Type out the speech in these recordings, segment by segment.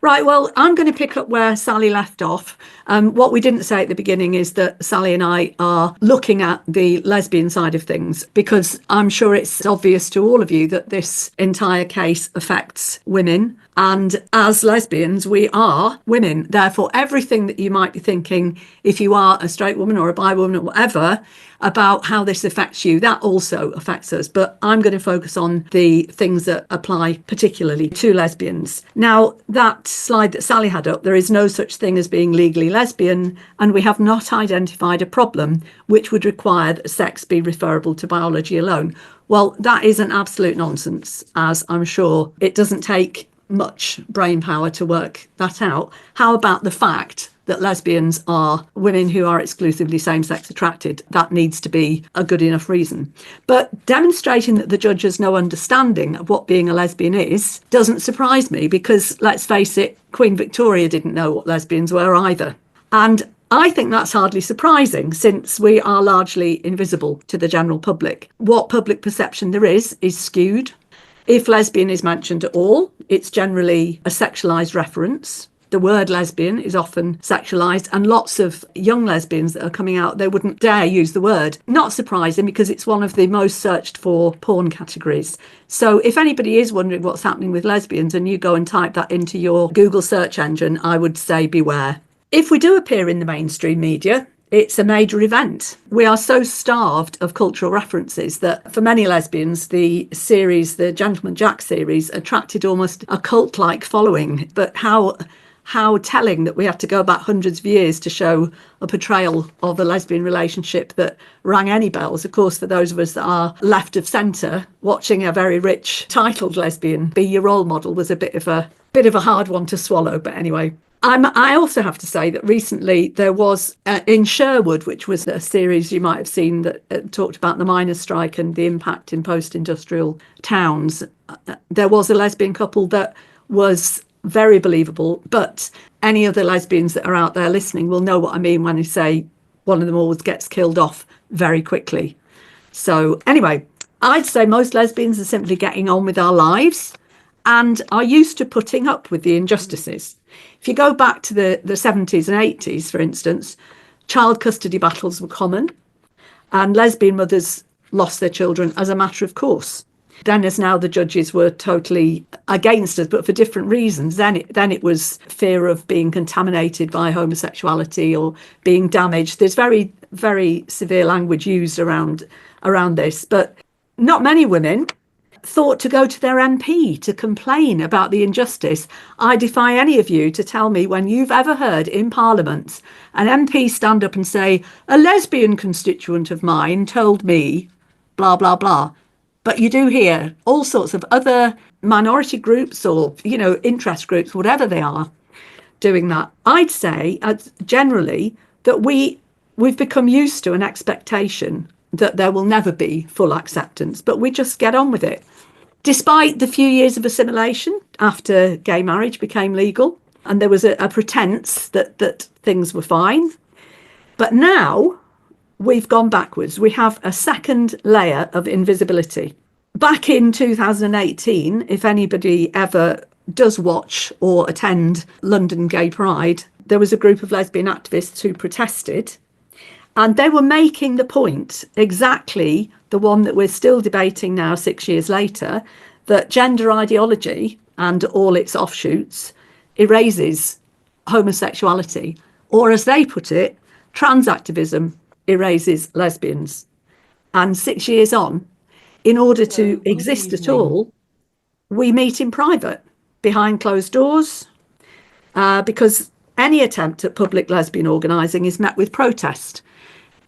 Right, well, I'm going to pick up where Sally left off. What we didn't say at the beginning is that Sally and I are looking at the lesbian side of things, because I'm sure it's obvious to all of you that this entire case affects women. And as lesbians, we are women. Therefore, everything that you might be thinking, if you are a straight woman or a bi woman or whatever, about how this affects you, that also affects us. But I'm going to focus on the things that apply particularly to lesbians. Now, that slide that Sally had up, there is no such thing as being legally lesbian, and we have not identified a problem which would require that sex be referable to biology alone. Well, that is an absolute nonsense, as I'm sure it doesn't take much brain power to work that out. How about the fact that lesbians are women who are exclusively same-sex attracted? That needs to be a good enough reason. But demonstrating that the judge has no understanding of what being a lesbian is doesn't surprise me, because let's face it, Queen Victoria didn't know what lesbians were either. And I think that's hardly surprising, since we are largely invisible to the general public. What public perception there is skewed. If lesbian is mentioned at all, it's generally a sexualised reference. The word lesbian is often sexualised, and lots of young lesbians that are coming out, they wouldn't dare use the word. Not surprising, because it's one of the most searched for porn categories. So if anybody is wondering what's happening with lesbians and you go and type that into your Google search engine, I would say beware. If we do appear in the mainstream media, it's a major event. We are so starved of cultural references that for many lesbians, the series, the Gentleman Jack series, attracted almost a cult-like following. But how telling that we have to go back hundreds of years to show a portrayal of a lesbian relationship that rang any bells. Of course, for those of us that are left of centre, watching a very rich titled lesbian be your role model was a bit of a hard one to swallow. But anyway, I also have to say that recently there was in Sherwood, which was a series you might have seen that talked about the miners' strike and the impact in post-industrial towns. There was a lesbian couple that was very believable, but any other lesbians that are out there listening will know what I mean when I say one of them always gets killed off very quickly. So anyway, I'd say most lesbians are simply getting on with our lives and are used to putting up with the injustices. If you go back to the 70s and 80s, for instance, child custody battles were common, and lesbian mothers lost their children as a matter of course. Then, as now, the judges were totally against us, but for different reasons. Then it was fear of being contaminated by homosexuality or being damaged. There's very, very severe language used around this, but not many women thought to go to their MP to complain about the injustice. I defy any of you to tell me when you've ever heard in Parliament an MP stand up and say, a lesbian constituent of mine told me, blah, blah, blah. But you do hear all sorts of other minority groups or, interest groups, whatever they are, doing that. I'd say generally that we've become used to an expectation that there will never be full acceptance, but we just get on with it. Despite the few years of assimilation after gay marriage became legal, and there was a pretense that things were fine. But now we've gone backwards. We have a second layer of invisibility. Back in 2018, if anybody ever does watch or attend London Gay Pride, there was a group of lesbian activists who protested, and they were making the point, exactly the one that we're still debating now 6 years later, that gender ideology and all its offshoots erases homosexuality, or as they put it, trans activism erases lesbians. And 6 years on, in order to exist at all, we meet in private, behind closed doors, because any attempt at public lesbian organising is met with protest.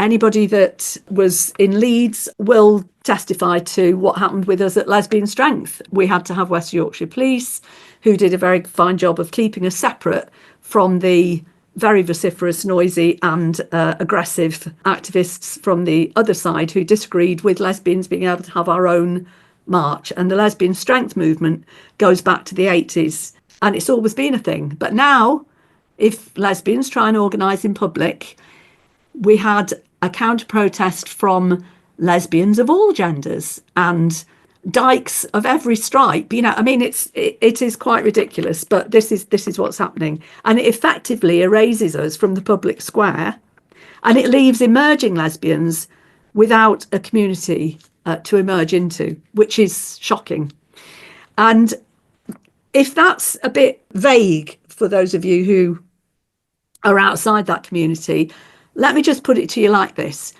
Anybody that was in Leeds will testify to what happened with us at Lesbian Strength. We had to have West Yorkshire Police, who did a very fine job of keeping us separate from the very vociferous, noisy and aggressive activists from the other side who disagreed with lesbians being able to have our own march. And the Lesbian Strength movement goes back to the 80s, and it's always been a thing. But now, if lesbians try and organise in public, we had a counter-protest from lesbians of all genders and dykes of every stripe. I mean, it is quite ridiculous, but this is what's happening, and it effectively erases us from the public square, and it leaves emerging lesbians without a community to emerge into, which is shocking. And if that's a bit vague for those of you who are outside that community, let me just put it to you like this.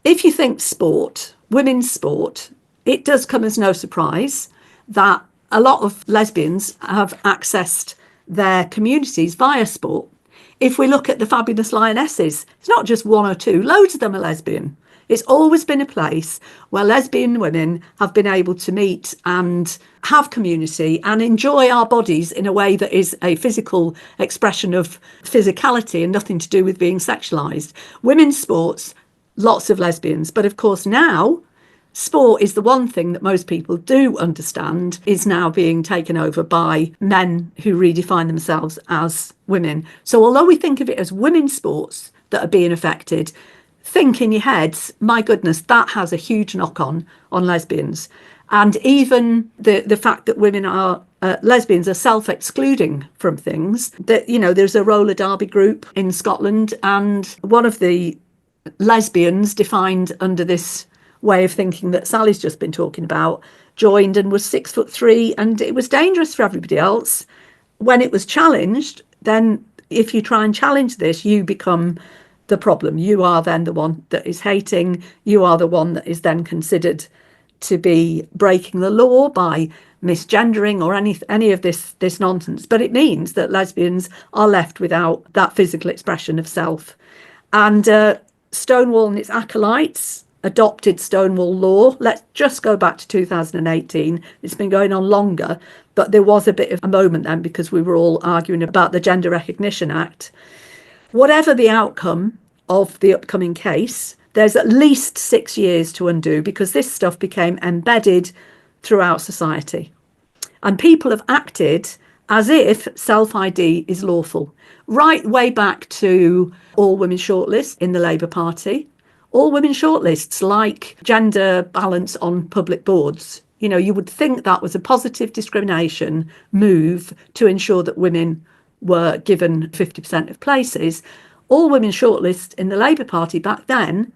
If you think sport, women's sport, it does come as no surprise that a lot of lesbians have accessed their communities via sport. If we look at the Fabulous Lionesses, it's not just one or two, loads of them are lesbian. It's always been a place where lesbian women have been able to meet and have community and enjoy our bodies in a way that is a physical expression of physicality and nothing to do with being sexualised. Women's sports, lots of lesbians. But of course now, sport is the one thing that most people do understand is now being taken over by men who redefine themselves as women. So although we think of it as women's sports that are being affected, think in your heads, my goodness, that has a huge knock-on on lesbians. And even the fact that women are lesbians are self-excluding from things. That, there's a roller derby group in Scotland, and one of the lesbians defined under this way of thinking that Sally's just been talking about joined and was 6'3", and it was dangerous for everybody else. When it was challenged, then if you try and challenge this, you become the problem. You are then the one that is hating. You are the one that is then considered to be breaking the law by misgendering or any of this nonsense. But it means that lesbians are left without that physical expression of self. And Stonewall and its acolytes adopted Stonewall law. Let's just go back to 2018. It's been going on longer, but there was a bit of a moment then because we were all arguing about the Gender Recognition Act. Whatever the outcome of the upcoming case, there's at least 6 years to undo because this stuff became embedded throughout society. And people have acted as if self-ID is lawful. Right way back to all women shortlists in the Labour Party. All women shortlists like gender balance on public boards. You would think that was a positive discrimination move to ensure that women were given 50% of places. All women shortlist in the Labour Party back then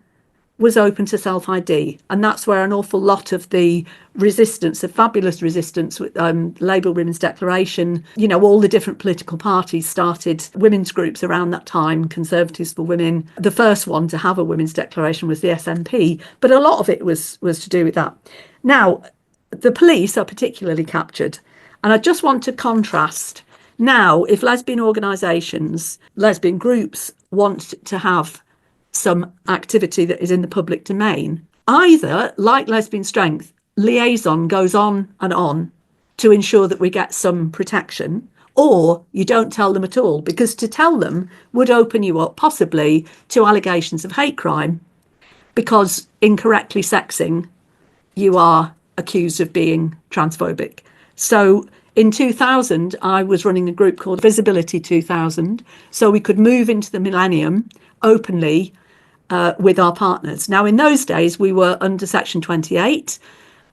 was open to self-ID. And that's where an awful lot of the resistance, the fabulous resistance with Labour Women's Declaration, all the different political parties started women's groups around that time, Conservatives for Women. The first one to have a women's declaration was the SNP, but a lot of it was to do with that. Now, the police are particularly captured. And I just want to contrast. Now, if lesbian organisations, lesbian groups want to have some activity that is in the public domain, either, like Lesbian Strength, liaison goes on and on to ensure that we get some protection, or you don't tell them at all, because to tell them would open you up possibly to allegations of hate crime, because incorrectly sexing, you are accused of being transphobic. So in 2000, I was running a group called Visibility 2000, so we could move into the millennium openly with our partners. Now, in those days, we were under Section 28,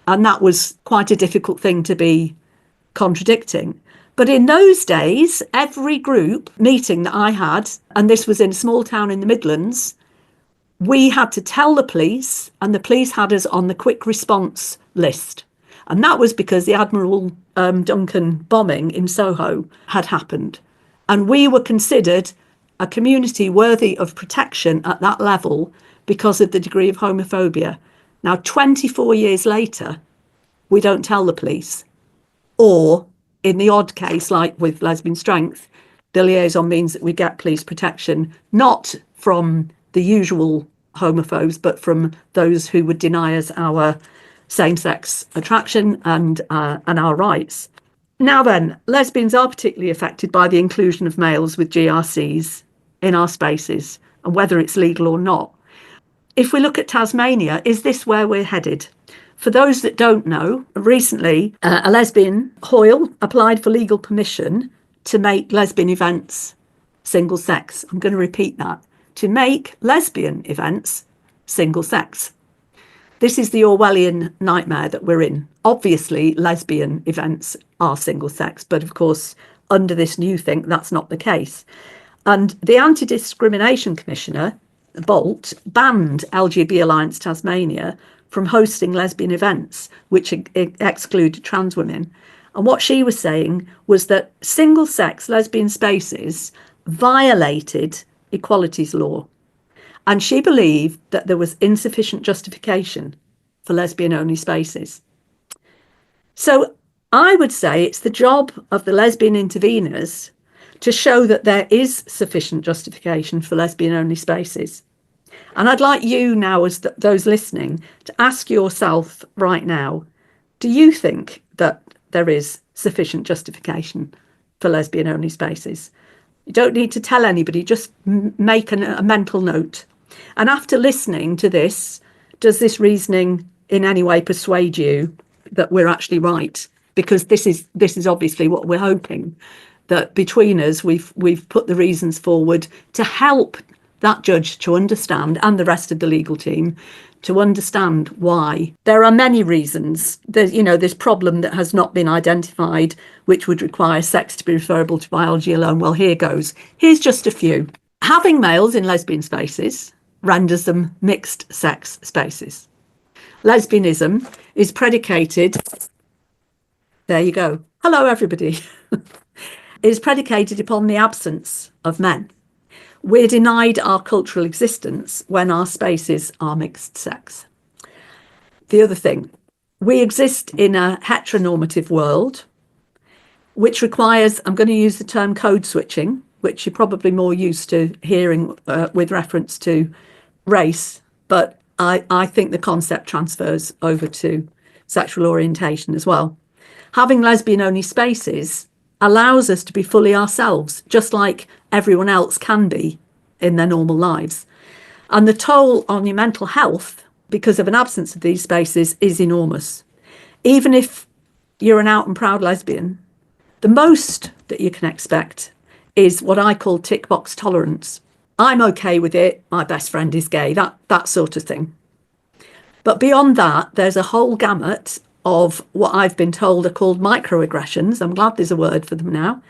and that was quite a difficult thing to be contradicting. But in those days, every group meeting that I had, and this was in a small town in the Midlands, we had to tell the police, and the police had us on the quick response list. And that was because the Admiral Duncan bombing in Soho had happened. And we were considered a community worthy of protection at that level because of the degree of homophobia. Now, 24 years later, we don't tell the police. Or, in the odd case, like with Lesbian Strength, the liaison means that we get police protection, not from the usual homophobes, but from those who would deny us our same-sex attraction and our rights. Now then, lesbians are particularly affected by the inclusion of males with GRCs in our spaces, and whether it's legal or not. If we look at Tasmania, is this where we're headed? For those that don't know, recently a lesbian, Hoyle, applied for legal permission to make lesbian events single sex. I'm going to repeat that. To make lesbian events single sex. This is the Orwellian nightmare that we're in. Obviously, lesbian events are single sex, but of course, under this new thing, that's not the case. And the Anti-Discrimination Commissioner, Bolt, banned LGB Alliance Tasmania from hosting lesbian events, which excluded trans women. And what she was saying was that single-sex lesbian spaces violated equalities law. And she believed that there was insufficient justification for lesbian-only spaces. So I would say it's the job of the lesbian interveners to show that there is sufficient justification for lesbian-only spaces. And I'd like you now, as those listening, to ask yourself right now, do you think that there is sufficient justification for lesbian-only spaces? You don't need to tell anybody, just make a mental note. And after listening to this, does this reasoning in any way persuade you that we're actually right? Because this is obviously what we're hoping, that between us we've put the reasons forward to help that judge to understand, and the rest of the legal team to understand why. There are many reasons. There's this problem that has not been identified, which would require sex to be referable to biology alone. Well, here goes. Here's just a few. Having males in lesbian spaces renders them mixed sex spaces. Lesbianism is predicated, there you go, hello everybody, is predicated upon the absence of men. We're denied our cultural existence when our spaces are mixed sex. The other thing, we exist in a heteronormative world, which requires, I'm going to use the term code switching, which you're probably more used to hearing with reference to race, but I think the concept transfers over to sexual orientation as well. Having lesbian-only spaces allows us to be fully ourselves, just like everyone else can be in their normal lives. And the toll on your mental health because of an absence of these spaces is enormous. Even if you're an out and proud lesbian, the most that you can expect is what I call tick box tolerance. I'm okay with it, my best friend is gay, that sort of thing. But beyond that, there's a whole gamut of what I've been told are called microaggressions. I'm glad there's a word for them now.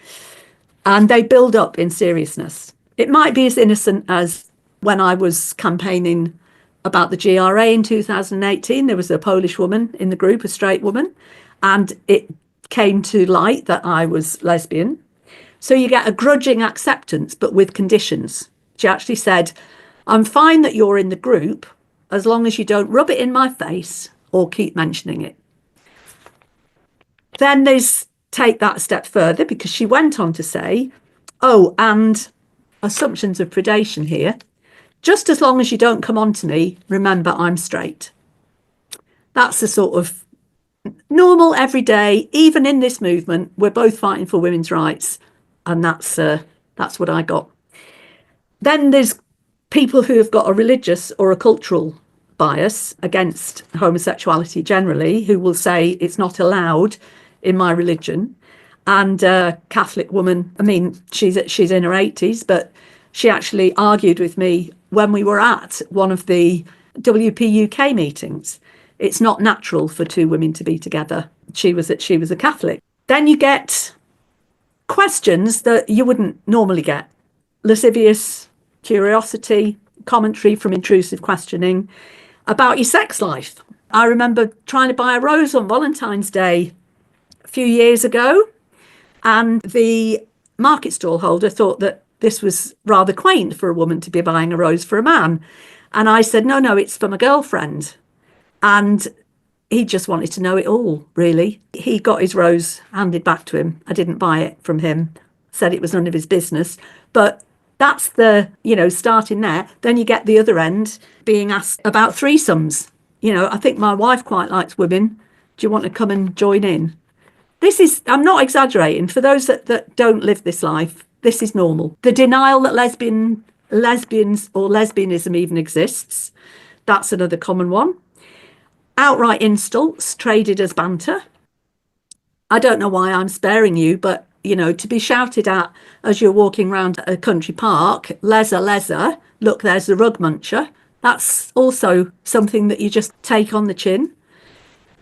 And they build up in seriousness. It might be as innocent as when I was campaigning about the GRA in 2018, there was a Polish woman in the group, a straight woman, and it came to light that I was lesbian. So you get a grudging acceptance, but with conditions. She actually said, I'm fine that you're in the group as long as you don't rub it in my face or keep mentioning it. Then there's take that a step further, because she went on to say, oh, and assumptions of predation here. Just as long as you don't come on to me, remember I'm straight. That's the sort of normal, everyday, even in this movement, we're both fighting for women's rights. And that's what I got. Then there's people who have got a religious or a cultural bias against homosexuality generally, who will say it's not allowed in my religion. And a Catholic woman, I mean, she's in her 80s, but she actually argued with me when we were at one of the WP UK meetings. It's not natural for two women to be together. She was a Catholic. Then you get questions that you wouldn't normally get. Lascivious curiosity, commentary from intrusive questioning about your sex life. I remember trying to buy a rose on Valentine's Day a few years ago, and the market stall holder thought that this was rather quaint for a woman to be buying a rose for a man. And I said, no, it's for my girlfriend. And he just wanted to know it all, really. He got his rose handed back to him. I didn't buy it from him, said it was none of his business. But that's the, starting there. Then you get the other end being asked about threesomes. I think my wife quite likes women. Do you want to come and join in? I'm not exaggerating. For those that don't live this life, this is normal. The denial that lesbians or lesbianism even exists, that's another common one. Outright insults traded as banter. I don't know why I'm sparing you, but, to be shouted at as you're walking around a country park, lezza, look, there's the rug muncher. That's also something that you just take on the chin.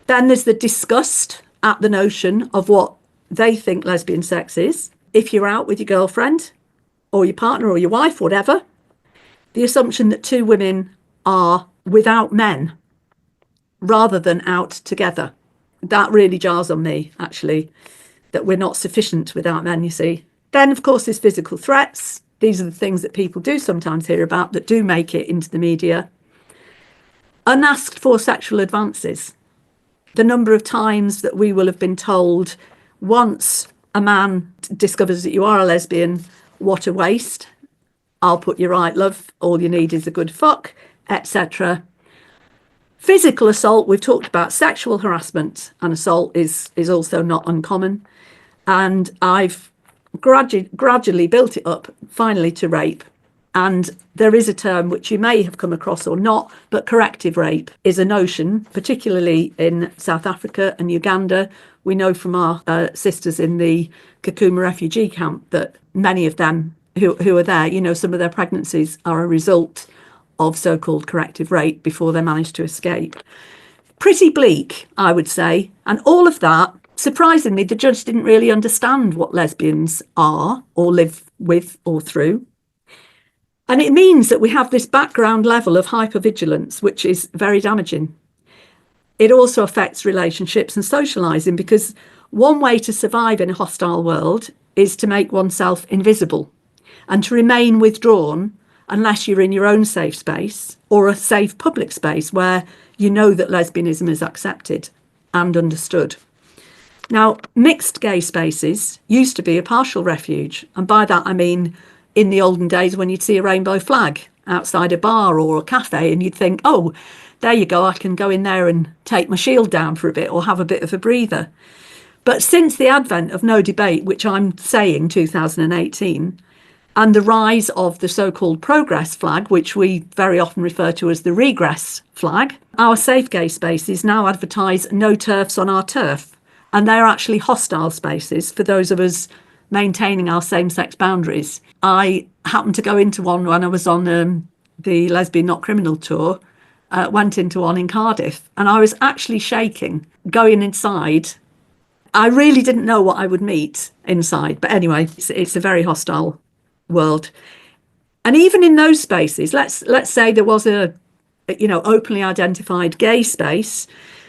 Then there's the disgust at the notion of what they think lesbian sex is. If you're out with your girlfriend or your partner or your wife, whatever, the assumption that two women are without men rather than out together. That really jars on me, actually, that we're not sufficient without men, you see. Then, of course, there's physical threats. These are the things that people do sometimes hear about that do make it into the media. Unasked for sexual advances. The number of times that we will have been told, once a man discovers that you are a lesbian, what a waste. I'll put you right, love. All you need is a good fuck, etc. Physical assault, we've talked about. Sexual harassment and assault is also not uncommon. And I've gradually built it up, finally, to rape. And there is a term which you may have come across or not, but corrective rape is a notion, particularly in South Africa and Uganda. We know from our sisters in the Kakuma refugee camp that many of them who are there, you know, some of their pregnancies are a result of so-called corrective rape before they manage to escape. Pretty bleak, I would say. And all of that, surprisingly, the judge didn't really understand what lesbians are or live with or through. And it means that we have this background level of hypervigilance, which is very damaging. It also affects relationships and socialising, because one way to survive in a hostile world is to make oneself invisible and to remain withdrawn unless you're in your own safe space or a safe public space where you know that lesbianism is accepted and understood. Now, mixed gay spaces used to be a partial refuge. And by that, I mean in the olden days when you'd see a rainbow flag outside a bar or a cafe and you'd think, oh, there you go, I can go in there and take my shield down for a bit or have a bit of a breather. But since the advent of no debate, which I'm saying 2018, and the rise of the so-called progress flag, which we very often refer to as the regress flag, our safe gay spaces now advertise no TERFs on our turf. And they're actually hostile spaces for those of us maintaining our same-sex boundaries. I happened to go into one when I was on the Lesbian Not Criminal tour, went into one in Cardiff, and I was actually shaking going inside. I really didn't know what I would meet inside. But anyway, it's a very hostile world. And even in those spaces, let's say there was a openly identified gay space,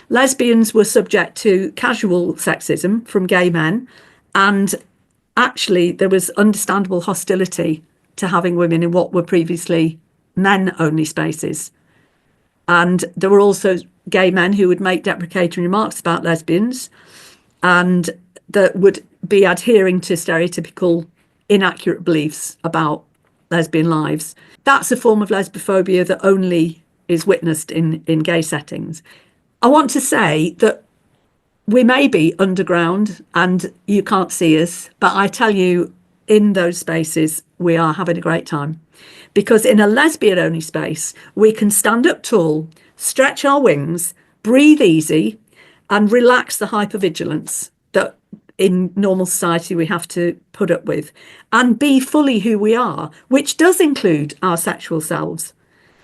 lesbians were subject to casual sexism from gay men, and actually there was understandable hostility to having women in what were previously men-only spaces. And there were also gay men who would make deprecatory remarks about lesbians and that would be adhering to stereotypical inaccurate beliefs about lesbian lives. That's a form of lesbophobia that only is witnessed in gay settings. I want to say that we may be underground and you can't see us, but I tell you, in those spaces, we are having a great time. Because in a lesbian-only space, we can stand up tall, stretch our wings, breathe easy, and relax the hypervigilance that in normal society we have to put up with, and be fully who we are, which does include our sexual selves.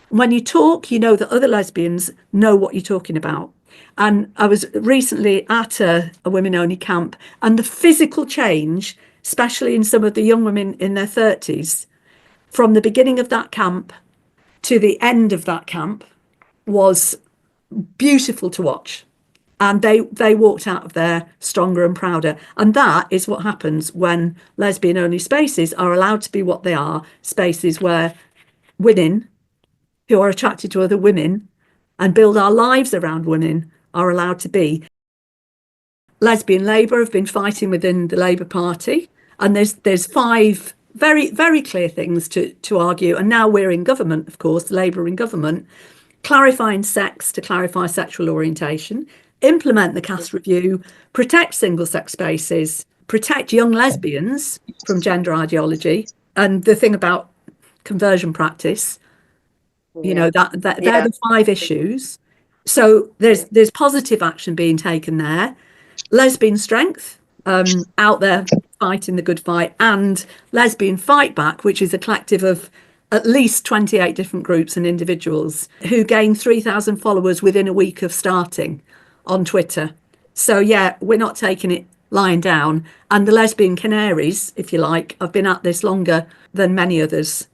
When you talk, you know that other lesbians know what you're talking about. And I was recently at a women-only camp, and the physical change, especially in some of the young women in their 30s, from the beginning of that camp to the end of that camp, was beautiful to watch. And they walked out of there stronger and prouder. And that is what happens when lesbian-only spaces are allowed to be what they are, spaces where women who are attracted to other women and build our lives around women are allowed to be. Lesbian Labour have been fighting within the Labour Party, and there's 5 very, very clear things to argue. And now we're in government, of course, Labour in government, clarifying sex to clarify sexual orientation, implement the caste review, protect single-sex spaces, protect young lesbians from gender ideology, and the thing about conversion practice, you know, that they're the 5 issues. So there's positive action being taken there. Lesbian strength, out there fighting the good fight, and lesbian fight back, which is a collective of at least 28 different groups and individuals who gained 3,000 followers within a week of starting on Twitter. So, yeah, we're not taking it lying down. And the lesbian canaries, if you like, have been at this longer than many others.